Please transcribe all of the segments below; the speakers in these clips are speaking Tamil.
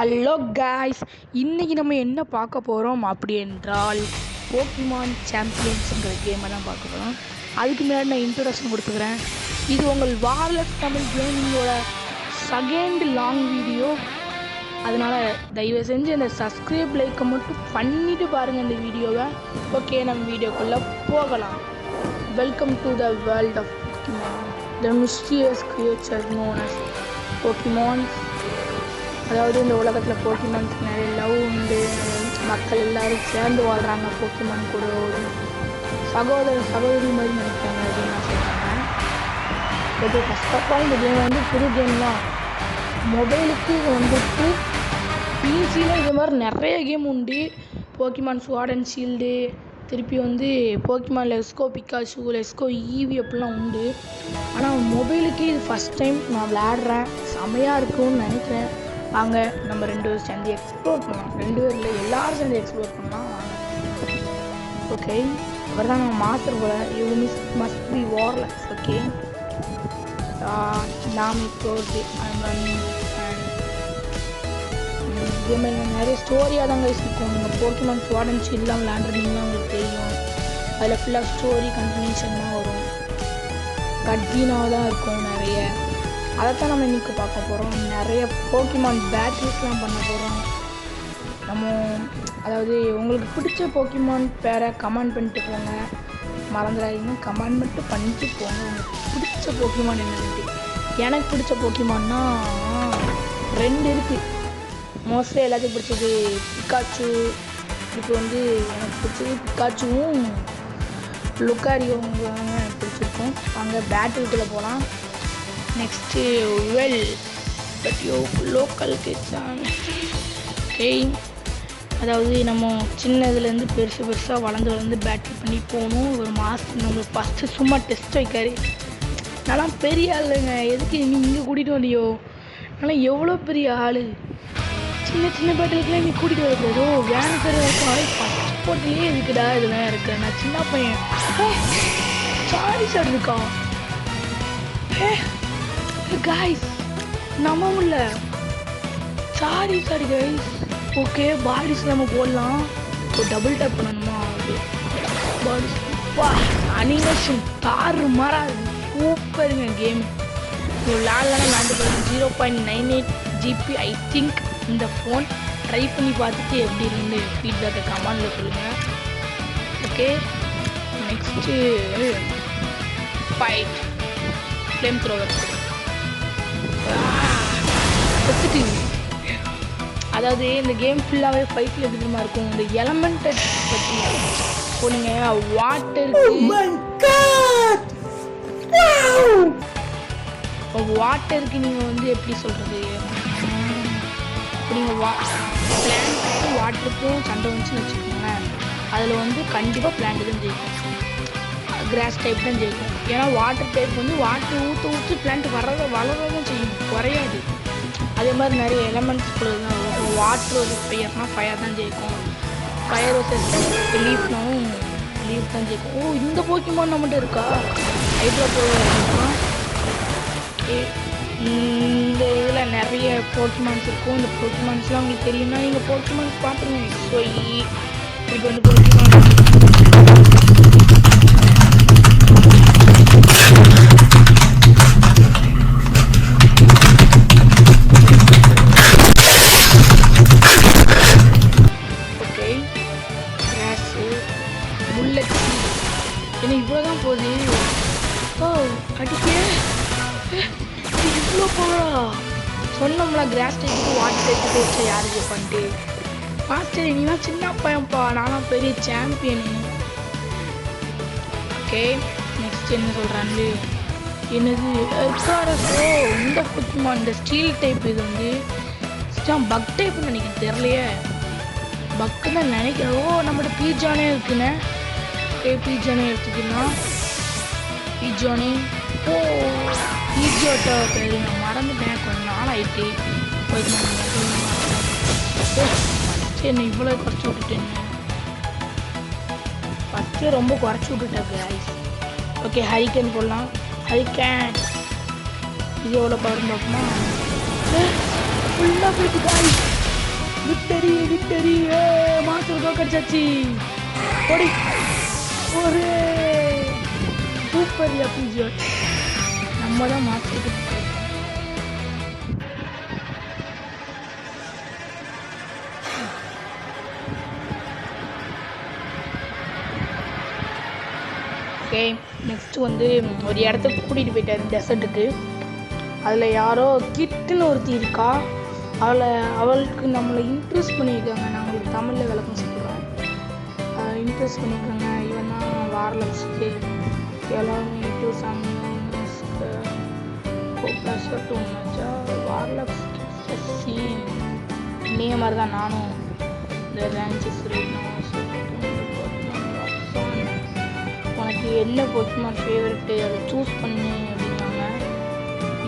ஹலோ காய்ஸ், இன்றைக்கி நம்ம என்ன பார்க்க போகிறோம் அப்படி என்றால் போக்கிமான் சாம்பியன்ஸுங்கிற கேமை தான் பார்க்க போகிறோம். அதுக்கு முன்னாடி நான் இன்ட்ரடக்ஷன் கொடுத்துக்கிறேன். இது உங்கள் வார்லெஸ் தமிழ் கேமிங்கோட செகண்ட் லாங் வீடியோ. அதனால் தயவு செஞ்சு அந்த சப்ஸ்கிரைப் லைக்கை மட்டும் பண்ணிவிட்டு பாருங்கள் இந்த வீடியோவை. ஓகே, நம்ம வீடியோக்குள்ளே போகலாம். Welcome to the world of Pokemon, the mysterious creature known as Pokemon. அதாவது இந்த உலகத்தில் போக்கிமான்ஸ்க்கு நிறைய லவ் உண்டு. மக்கள் எல்லோரும் சேர்ந்து வாழ்கிறாங்க. போக்கிமான் கூட ஒரு சகோதரி மாதிரி நினைக்கிறாங்க அப்படின்னு நான் சொல்கிறேன். ஓகே, ஃபஸ்ட் ஆஃப் ஆல் இந்த கேம் வந்து புது கேம் தான். மொபைலுக்கு வந்துட்டு பிசியில் இது மாதிரி நிறைய கேம் உண்டு. போக்கிமான் ஸ்வார்ட் அண்ட் ஷீல்டு, திருப்பி வந்து Pokemon let's go Pikachu, let's go EV அப்படிலாம் உண்டு. ஆனால் மொபைலுக்கு இது ஃபஸ்ட் டைம் நான் விளையாடுறேன். செமையாக இருக்கும்னு நினைக்கிறேன். வாங்க நம்ம 2 பேரும் சேர்ந்து எக்ஸ்ப்ளோர் பண்ணலாம். 2 பேர் இல்லை, எல்லோரும் சேர்ந்து எக்ஸ்ப்ளோர் பண்ணலாம். ஓகே, அவர் தான் நம்ம மாஸ்டர் போல. You must be Warlex. Okay, நாம் இப்போ கேமில் நிறைய ஸ்டோரியாக தாங்க இருக்கும். நீங்கள் போக்கிமான் ஸ்வார்ட் அண்ட் ஷீல்ட்லாம் விளையாண்டுருந்தீங்கன்னா உங்களுக்கு தெரியும். அதில் ஃபுல்லாக ஸ்டோரி கண்டினியூஷன் தான் வரும். கட்ஜினாக தான் இருக்கும் நிறைய. அதைத்தான் நம்ம இன்றைக்கி பார்க்க போகிறோம். நிறைய போக்கிமான் பேட்டில்ஸ்லாம் பண்ண போகிறோம் நம்ம. அதாவது உங்களுக்கு பிடிச்ச போக்கிமான் பேரை கமெண்ட் பண்ணிட்டு போங்க. மறந்துடாதீங்க, கமெண்ட் மட்டும் பண்ணிட்டு போங்க உங்களுக்கு பிடிச்ச போக்கிமான் என்னன்ட்டு. எனக்கு பிடிச்ச போக்கிமான்னா 2 இருக்குது. மோஸ்ட்லி எல்லாத்தையும் பிடிச்சது பிக்காச்சு. இப்போ வந்து எனக்கு பிடிச்சது பிக்காச்சுவும் லுக்காரியோவும் எனக்கு பிடிச்சிருக்கும். அங்கே பேட்டிலுக்குள்ளே போகலாம். Next local கிட்ஸான். ஓகே, அதாவது நம்ம சின்னதுலேருந்து பெருசாக வளர்ந்து பேட்டில் பண்ணி போகணும். ஒரு மாதம் நம்மளுக்கு ஃபஸ்ட்டு சும்மா டெஸ்ட் வைக்காரு. நல்லா பெரிய ஆளுங்க, எதுக்கு நீ இங்கே கூட்டிகிட்டு வந்தியோ? ஆனால் எவ்வளோ பெரிய ஆள். சின்ன பேட்டிலுக்குலாம் நீ கூட்டிகிட்டு வரக்கூடாதோ? வேன் பேர் ஃபஸ்ட் போட்டிலே இருக்குடா இதெல்லாம் இருக்கு. நான் சின்ன பையன். சாரி சார் இருக்கா கைஸ், நம்ம உள்ள சாரி கைஸ். ஓகே, பாடிஸ் நம்ம போடலாம். ஒரு டபுள் டேப் பண்ணணுமா? Okay, bodies. வா, அனிமேஷன் தாறு மாறா சூப்பருங்க கேம். விளாட்லாம் விளாண்டு போகிறோம். 0.98 GB ஐ திங்க் இந்த ஃபோன். ட்ரை பண்ணி பார்த்துட்டு எப்படி இருந்து ஃபீட்பேக்கை கமெண்டில் சொல்லுங்கள். Okay, next fight flame thrower. அதாவது இந்த கேம் ஃபுல்லாகவே ஃபைட்டில் எப்படி இருக்கும். இந்த எலமெண்ட்டை பற்றி இப்போ நீங்கள் வாட்டருக்கு நீங்கள் வந்து எப்படி சொல்கிறது, இப்போ நீங்கள் பிளான்ட்டுக்கும் வாட்டருக்கும் சண்டை வந்துச்சுன்னு வச்சுக்கோங்களேன். அதில் வந்து கண்டிப்பாக பிளான்ட்டு தான் ஜெயிக்கும். கிராஸ் டைப் தான் ஜெயிக்கும். ஏன்னா வாட்டர் டைப் வந்து வாட்டர் ஊற்ற பிளான்ட் வளரதான் செய்யும், குறையாது. அதே மாதிரி நிறைய எலமெண்ட்ஸ் கூட தான் இருக்கும். வாட்டர் ஒரு ஃபயர்னால் ஃபயர் தான் ஜெயிக்கும். ஃபயர் லீஃப்னாலும் லீஃப் தான் ஜெயிக்கும். ஓ, இந்த போக்கிமான் நம்மகிட்ட இருக்கா? Hydra Pokemon. இந்த இதில் நிறைய போக்கிமான்ஸ் இருக்கும். இந்த போக்கிமான்ஸ்லாம் உங்களுக்கு தெரியும்னா நீங்கள் போக்கிமான்ஸ் பார்த்துருங்க. ஸோ இப்போ வந்து போக்கிமான் இவ்வளோதான் போகுது. ஓ, அடிக்க இவ்வளோ போகலா? சொன்னோம்ல கிராஸ் டைப்புக்கு வாட்டர் டைப்புக்கு வச்சா யார் ஜெயிப்பான்ட்டு. மாஸ்டர் நீலாம் சின்ன பையன்ப்பா, நானும் பெரிய சாம்பியனு. ஓகே, நெக்ஸ்ட் என்ன சொல்கிறான்னு என்னது எஸ்ஆர்எஸ்ஓ. இந்த போக்கிமான் இந்த ஸ்டீல் டைப் இது வந்து பக் டைப்புன்னு நினைக்கிறேன், தெரியலையே. பக்கு தான் நினைக்கிறேன். ஓ, நம்மகிட்ட பீஜானே இருக்குண்ணே. பீஜானே எடுத்துக்கலாம். பீஜானே. ஓ, பீஜோட்டா பேர் நான் மறந்துட்டேன், கொஞ்சம் நாள் ஆகிட்டு. சரி, நான் இவ்வளோ குறைச்சி விட்டுட்டேன். ஃபஸ்ட்டு ரொம்ப குறைச்சி விட்டுட்டேன் கைஸ். ஓகே, ஹரிக்கேன் போடலாம். ஹரிக்கேன் இது எவ்வளோ பவர் பார்ப்போமா? ஃபுல்லாக போயிட்டு கைஸ். விக்டரி விக்டரி மாஸ்டர் தோக்கடிச்சாச்சு ஓடி ஒரு சூப்பர் எபிசோட் நம்ம தான் மாஸ்டருக்கு ஓகே நெக்ஸ்ட்டு வந்து ஒரு இடத்துக்கு கூட்டிகிட்டு போயிட்டார் டெசர்ட்டுக்கு. அதில் யாரோ கிட்டுன்னு ஒருத்தி இருக்கா. அவளுக்கு நம்மளை இன்ட்ரெஸ்ட் பண்ணியிருக்காங்க. நான் உங்களுக்கு தமிழில் விளக்கம் சொல்கிறேன். இன்ட்ரெஸ்ட் பண்ணியிருக்காங்க. இவன் தான் வார்லக்ஸ்க்கு எல்லாமே டு சம்ஸ்க்கு ப்ளஷர் டூ மச்சா வார்லக்ஸ் சீன் நீ மாதிரி தான் நானும் இந்த ரேஞ்சஸ் உனக்கு என்ன போக்கிமான் ஃபேவரெட்டு அதை சூஸ் பண்ணு அப்படின்னாங்க.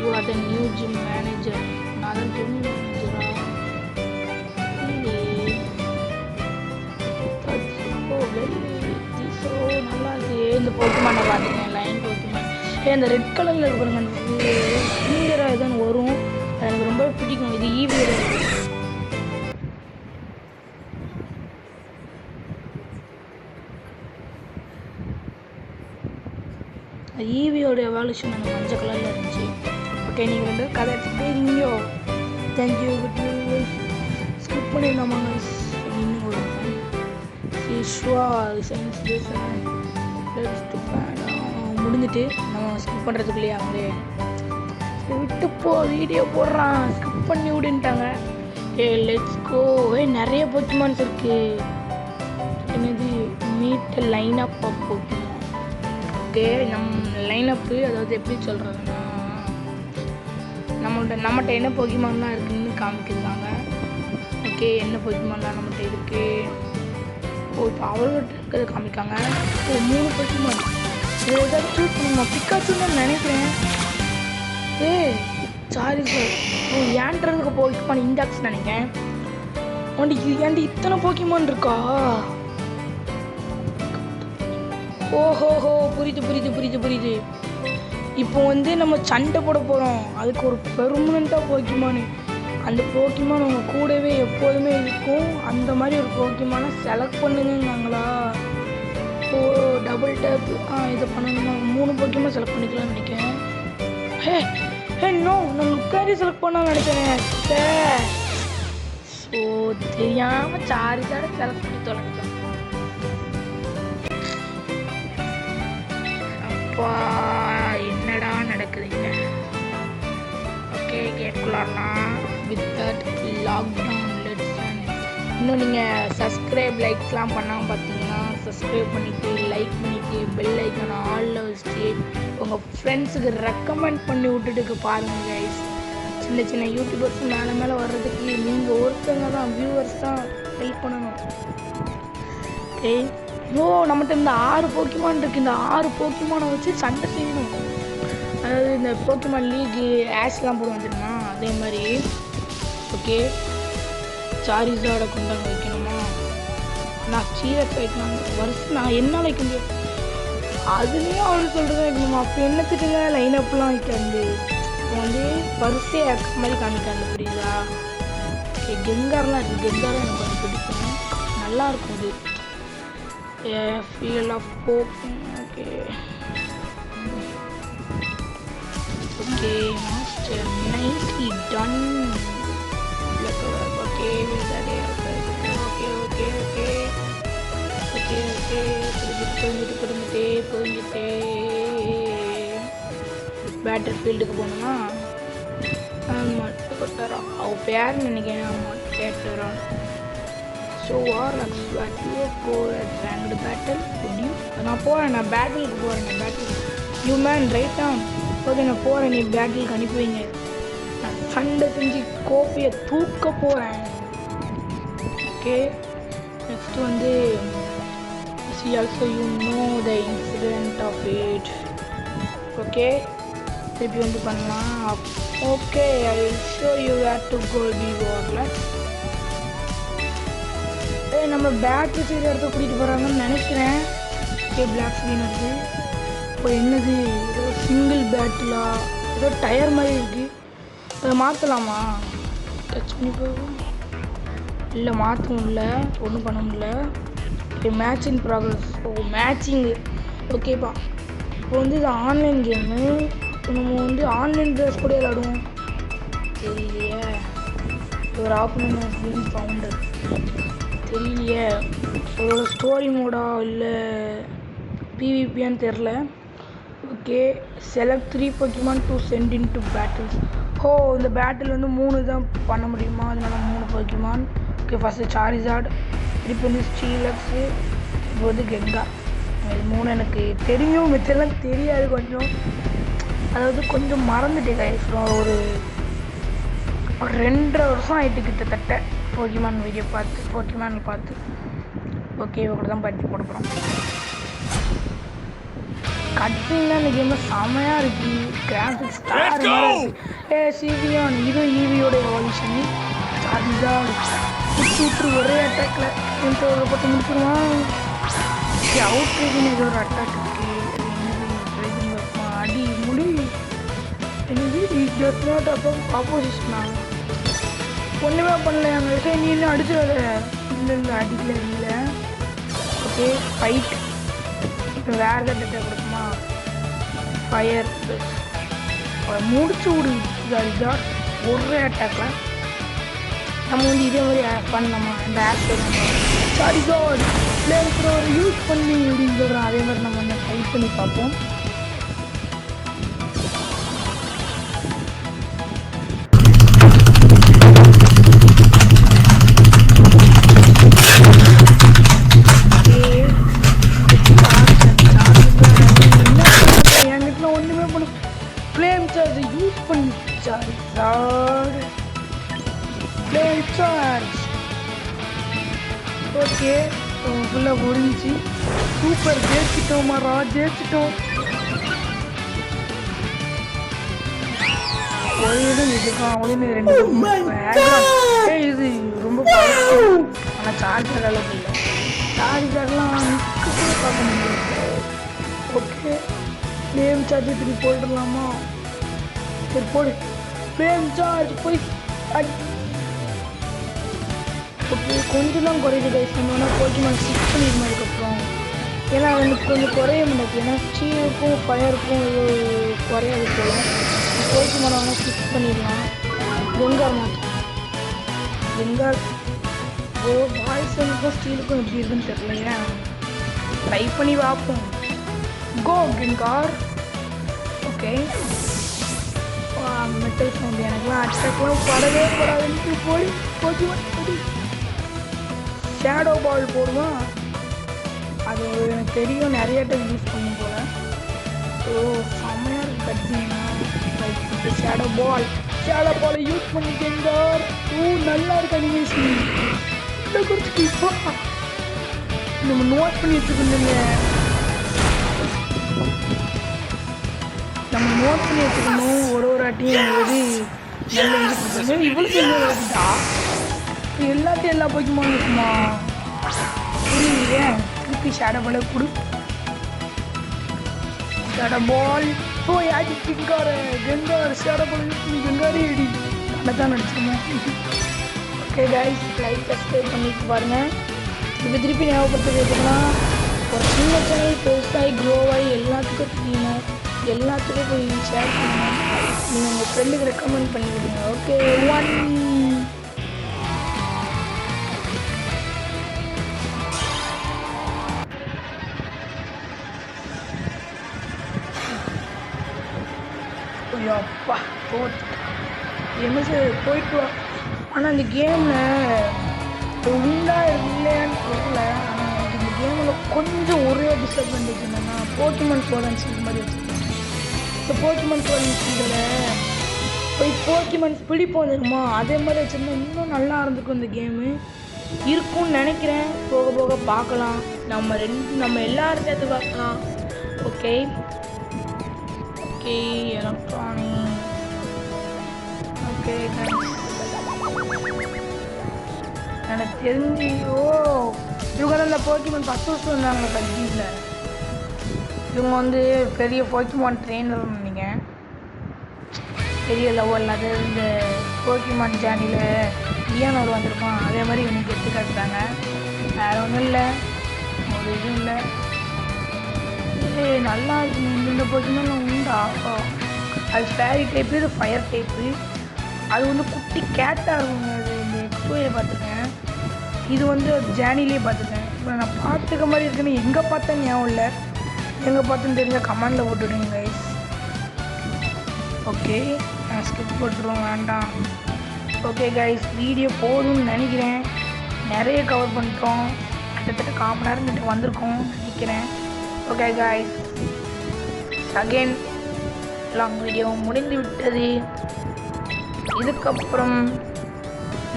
You are the new gym manager. நான் தான் ஜிம் மேனேஜரா? நல்லா இருக்கு. இந்த போக்கிமானை பார்த்துக்கேன் லைன் போக்கிமான். அந்த ரெட் கலரில் இருக்கிறவங்க அந்த ஃபிங்கராக எதுன்னு வரும். எனக்கு ரொம்ப பிடிக்கும். இது ஈவியர் இருக்குது. ஈவியோட எவால்யூஷன் அந்த மஞ்சள் கலரில் இருந்துச்சு. ஓகே நீங்கள் வந்து கதை எடுத்துகிட்டே இருங்கயோ. தேங்க்யூ ஸ்கிப் பண்ணிடலாமாங்க இன்னும் ஒரு சயின்ஸ் முடிஞ்சிட்டு நம்ம ஸ்கிப் பண்ணுறதுக்குள்ளேயே அவங்களே விட்டு போ வீடியோ போடுறான் ஸ்கிப் பண்ணி விடுன்ட்டாங்க. Let's go. நிறைய போக்கிமான்ஸ் இருக்குது. என்னது meet line up of Pokemon. Okay நம்ம லைனப்பு அதாவது எப்படி சொல்கிறதுன்னா நம்மகிட்ட என்ன போக்கிமான்லாம் இருக்குதுன்னு காமிக்கிறாங்க. ஓகே என்ன போக்கிமான்லாம் நம்மகிட்ட இருக்குது. இப்போ அவள்கிட்ட இருக்கிறத காமிக்காங்க. 3 போக்கிமான் இதை ஏதாவது சூஸ் பண்ணுமா? பிக்காச்சுன்னு நினைக்கிறேன். சாரி சார் ஏன்றதுக்கு போக்கிமான் இண்டாக்ஸ் நினைக்கிறேன். ஏன்டி இத்தனை போக்கிமான் இருக்கா? ஓஹோஹோ புரியுது. இப்போ வந்து நம்ம சண்டை போட போகிறோம். அதுக்கு ஒரு பெர்மனண்ட்டாக போக்கிமானு அந்த போக்கிமான் அவங்க கூடவே எப்போதுமே இருக்கும். அந்த மாதிரி ஒரு போக்கிமானை செலக்ட் பண்ணுங்கன்னாங்களா? ஓ டபுள் டேப் இதை பண்ணணுமா? 3 போக்கிமான் செலக்ட் பண்ணிக்கலாம்னு நினைக்கிறேன். நான் லுக்காரி செலக்ட் பண்ணான்னு நினைக்கிறேன். ஸோ தெரியாமல் சார்ஜாக செலக்ட் பண்ணி தொலைக்கிறேன். என்னடா நடக்குதுங்க? ஓகே கேட்கலாம். வித் தட் லாக்டவுன் லெட்ஸ் இன்னும் நீங்கள் சப்ஸ்கிரைப் லைக்ஸ்லாம் பண்ணாமல் பார்த்தீங்கன்னா சப்ஸ்கிரைப் பண்ணிவிட்டு லைக் பண்ணிவிட்டு பெல் ஐக்கான ஆலில் வச்சுட்டு உங்கள் ஃப்ரெண்ட்ஸுக்கு ரெக்கமெண்ட் பண்ணி விட்டுட்டு பாருங்கள் கைஸ். சின்ன யூடியூபர்ஸ் மேலே வர்றதுக்கு நீங்கள் ஒருத்தவங்க தான் வியூவர்ஸ் தான் ஹெல்ப் பண்ணணும். ஓகே நம்மகிட்ட இந்த 6 போக்கிமான் இருக்குது. இந்த 6 போக்கிமானை வச்சு சண்டை செய்யணும். அதாவது இந்த போக்கிமான் லீக்கு ஆஷ்லாம் போடுவோம் தெரியுமா? அதே மாதிரி ஓகே சாரிஸாட கொண்டாங்க வைக்கணுமா? நான் சீரஸ் வைக்கணும் வருஷம் நான் என்னால் வைக்க முடியும். அதுலேயும் அவர் சொல்கிறது வைக்கணுமா? அப்போ என்னத்துக்குங்க லைன் அப்லாம் வைக்காது. இப்போ வந்து வரிசை ஆக்க மாதிரி காமிக்காது. புரியுதா? ஓகே கெங்காரெலாம் இருக்குது. கெங்காரம் எனக்கு கொஞ்சம் பிடிக்கும். நல்லாயிருக்கும் அது. feel of hope. Okay master nicely done. Okay with that. புரிஞ்சுட்டே பேட்டர் ஃபீல்டுக்கு போகணுமா? மட்டும் கொட்டாரா அவள் பேர் நினைக்கிறேன். ஆமாம் கேட்டுறான். So Warlex ranked battle. நான் போகிறேன். நான் பேட்டிலுக்கு போகிறேன். நான் battle you man right down. Okay நான் போகிறேன். நீ பேட்டிலுக்கு அனுப்பி வைங்க. நான் சண்டை செஞ்சு கோப்பையை தூக்க போகிறேன். ஓகே நெக்ஸ்ட் வந்து also you know the incident of it. Okay திருப்பி வந்து பண்ணலாம். Okay I will show you where to go be Warlex. நம்ம பேட் வச்சு இடத்த கூட்டிகிட்டு போகிறாங்கன்னு நினைக்கிறேன். ஓகே பிளாக் ஸ்க்ரீன் இருக்குது. இப்போ என்னது ஏதோ சிங்கிள் பேட்டிலா ஏதோ டயர் மாதிரி இருக்குது. அதை மாற்றலாமா? டச் பண்ணி போகும். இல்லை மாற்றவும் இல்லை, ஒன்றும் பண்ண முடியல. Okay, match in progress. ஓ மேட்சிங்கு, ஓகேப்பா. இப்போ வந்து இது ஆன்லைன் கேமு. நம்ம வந்து ஆன்லைன் ட்ரெஸ் கூட விளாடுவோம் தெரியலையே. ஒரு ஆப்போனன்ட் பீன் ஃபவுண்டர் தெரியலையே. ஒரு ஸ்டோரி மோடா இல்லை பிவிபியான்னு தெரில. Okay, select 3 Pokemon to send in to battles. ஓ இந்த பேட்டில் வந்து 3 தான் பண்ண முடியுமா? அதனால 3 Pokemon. ஓகே, ஃபஸ்ட்டு சாரிசார்ட், திருப்பி வந்து ஸ்டீலக்ஸு, இப்போ வந்து கெங்கா. இது 3 எனக்கு தெரியும், மிச்செல்லாம் தெரியாது கொஞ்சம். அதாவது கொஞ்சம் மறந்துட்டேன் கைஸ். ஒரு 2.5 வருஷம் ஆகிட்டு கிட்டத்தட்ட போக்கிமான் வீடியோ பார்த்து, போக்கிமான் பார்த்து. ஓகே, இவங்க தான் பற்றி போட போகிறோம். கட்டிங்லாம் இந்த கேமில் செமையாக இருக்குது. கிராஃபிக்ஸ் சிவியான் இது ஈவியோட எவல்யூஷன். அதுதான் சுற்றி விட்டு ஒரே அட்டாக்ல பட்டு முடிச்சிருவான். அவுட் ரேஜின் ஏதோ ஒரு அட்டாக் இருக்குது. அடி முடி ஜஸ்ட் நாட் அப்போ ஆப்போசிஷனா ஒன்றுமே பண்ணல. அந்த விஷயம் நீ இன்னும் அடிச்சிடாத. இல்லை அடிக்கல இல்லை. Okay, fight. இப்போ வேறு ஏதாவது டேட்டா கொடுக்குமா? ஃபயர் முடிச்சு விடு. இதான் ஒரே அட்டாக்ல நம்ம வந்து இதே மாதிரி பண்ணலாமா? இந்த app sorry got flamethrower use பண்ணி அப்படின்னு சொல்கிறோம். அதே மாதிரி நம்ம வந்து ட்ரை பண்ணி பார்ப்போம். என்கிட்ட ஒன்றுமே பண்ண ஃப்ளேம் சார்ஜ் யூஸ் பண்ணி ஃப்ளேம் சார்ஜ். ஓகே, ஃபுல்லாக முடிஞ்சு சூப்பர். ஜெயிச்சிட்டோம் மாரா, ஜெயிச்சிட்டோம். இதுக்கான் ஒன்று 2 இது ரொம்ப ஆனால் சார்ஜர் அளவுக்கு இல்லை. சார்ஜர்லாம் பார்க்க முடியாது. ஓகே, ஃப்ளேம் சார்ஜ் திருப்பி போட்டுடலாமா? சரி போடு, ஃப்ளேம் சார்ஜ் போய். ஓகே, கொஞ்சம் தான் குறையுது கைஸ். நம்ம வேணால் போக்கிமான் 6 பண்ணிடுமா அதுக்கப்புறம். ஏன்னா எனக்கு கொஞ்சம் குறைய முடியாது. ஏன்னா ஸ்டீலுக்கும் ஃபயருக்கும் குறையாது போல். போக்கிமான் வேணால் 6 பண்ணிடலாம். கெங்கார் மாட்டோம். கெங்கார் வாய்ஸுக்கும் ஸ்டீலுக்கும் எப்படி இருக்குன்னு தெரியலையே. ட்ரை பண்ணி பார்ப்போம். கோ கெங்கார். ஓகே, மெட்டல் சவுண்ட் எனக்குலாம் அட்டாக்லாம் படவே படாதுன்னு போய் போக்கிமான் ஷேடோ பால் போடுவான். அது எனக்கு தெரியும், நிறைய டைம் யூஸ் பண்ணும் போல். ஸோ செம்மையாக இருக்குது கட்டிங்கன்னா. லைக் ஷேடோ பாலை யூஸ் பண்ணிட்டேங்க. நல்லா இருக்கு அனிமேஷன். இல்லை குறிச்சு நம்ம நோட் பண்ணி வச்சுக்கணுங்க. நம்ம நோட் பண்ணி வச்சுக்கணும். ஒரு வாட்டியும் எது நல்ல இது இவ்வளோக்கு என்ன வருதா? எல்லாத்தையும் எல்லா போய்க்குமான்னு இருக்குமா? புரியலையே. திருப்பி ஷேடோ பாலை கொடு. ஷேடோ பால் போய் ஆடி கெங்கார் ஷேடோ பால் யூஸ் பண்ணி கெங்காரே அடி. நல்லா தான் நடிச்சிருந்தேன். ஓகே கைஸ், லைக் சப்ஸ்கிரைப் பண்ணிட்டு பாருங்கள். இப்போ திருப்பி ஞாபகப்படுத்த கேட்டோம்னா, ஒரு சின்ன சேனல் பெருசாகி க்ரோவாகி எல்லாத்துக்கும் தெரியணும். எல்லாத்துக்கும் போய் ஷேர் பண்ணணும். நீங்கள் உங்கள் ஃப்ரெண்டுக்கு ரெக்கமெண்ட் பண்ணிவிடுங்க. ஓகே, 1 அப்பா என்ன சார் போயிட்டு வா. ஆனால் இந்த கேமில் உண்டா இல்லையான்னு தெரியல. ஆனால் இந்த கேமில் கொஞ்சம் ஒரே டிஸ்அட்வான்டேஜ் என்னென்னா, போக்கிமான் சோழன்ஸ் இந்த மாதிரி வச்சுருக்கேன். இந்த போக்கிமான் சோழன்ஸ் இதில் போய் போக்கிமான்ஸ் பிடிப்போம் தெரியுமா? அதே மாதிரி வச்சுருந்தா இன்னும் நல்லா இருந்திருக்கும் இந்த கேமு. இருக்கும்னு நினைக்கிறேன். போக போக பார்க்கலாம். நம்ம எல்லாரும் சேர்த்து பார்க்கலாம். Okay okay, electronic. ஓகே, எனக்கு தெரிஞ்சு இவங்க தான் இந்த போக்கிமான் 10 வருஷம் இருந்தாங்க பப்ஜியில். இவங்க வந்து பெரிய போக்கிமான் ட்ரெயினர் நினைக்கிறேன். பெரிய லெவல். அது இந்த போக்கிமான் ஜேர்னியில் லியான் அவர் வந்திருப்பான், அதே மாதிரி இவனுக்கு எடுத்து காட்டுறாங்க. வேறு ஒன்றும் இல்லை, ஒரு இதுவும் இல்லை. நல்லா இருக்கு. இந்த பொசிஷன்லாம் உண்டா? அது ஸ்பேரி டைப்பு, இது ஃபயர் டைப்பு. அது வந்து குட்டி கேட்டாக இருக்குங்க. அது இந்த எக்ஸ்போயை பார்த்துருக்கேன், இது வந்து ஜேனிலே பார்த்துருக்கேன். இப்போ நான் பார்த்துக்க மாதிரி இருக்குன்னு எங்கே பார்த்தேன் ஞாபகம் இல்லை. எங்கே பார்த்துன்னு தெரிஞ்ச கமெண்டில் போட்டுவிடுங்க கைஸ். ஓகே, நான் ஸ்கிப் போட்டுருவோம், வேண்டாம். ஓகே கைஸ், வீடியோ போதும்னு நினைக்கிறேன். நிறைய கவர் பண்ணிட்டோம், கிட்டத்தட்ட 1/4 மணி நேரம் கிட்ட வந்திருக்கோம் நினைக்கிறேன். Okay guys, again long video முடிந்து விட்டது. இதுக்கப்புறம்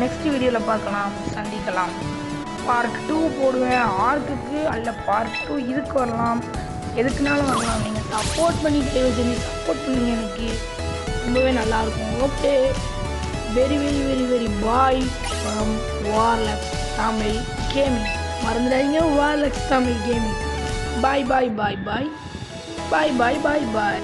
நெக்ஸ்ட் வீடியோவில் பார்க்கலாம், சந்திக்கலாம். பார்ட் 2 போடுவேன். ஆர்க்குக்கு அல்ல பார்ட் 2 இதுக்கு வரலாம், எதுக்குனாலும் வரலாம். நீங்கள் சப்போர்ட் பண்ணி செஞ்சு சப்போர்ட் பண்ணுங்க, எனக்கு ரொம்பவே நல்லாயிருக்கும். Okay, very very very very bye from Warlex Tamil gaming. மறந்துடாதீங்க, வார்லெக்ஸ் தமிழ் கேமிங். பாய் பாய் பாய் பாய் பாய் பாய் பாய் பாய்.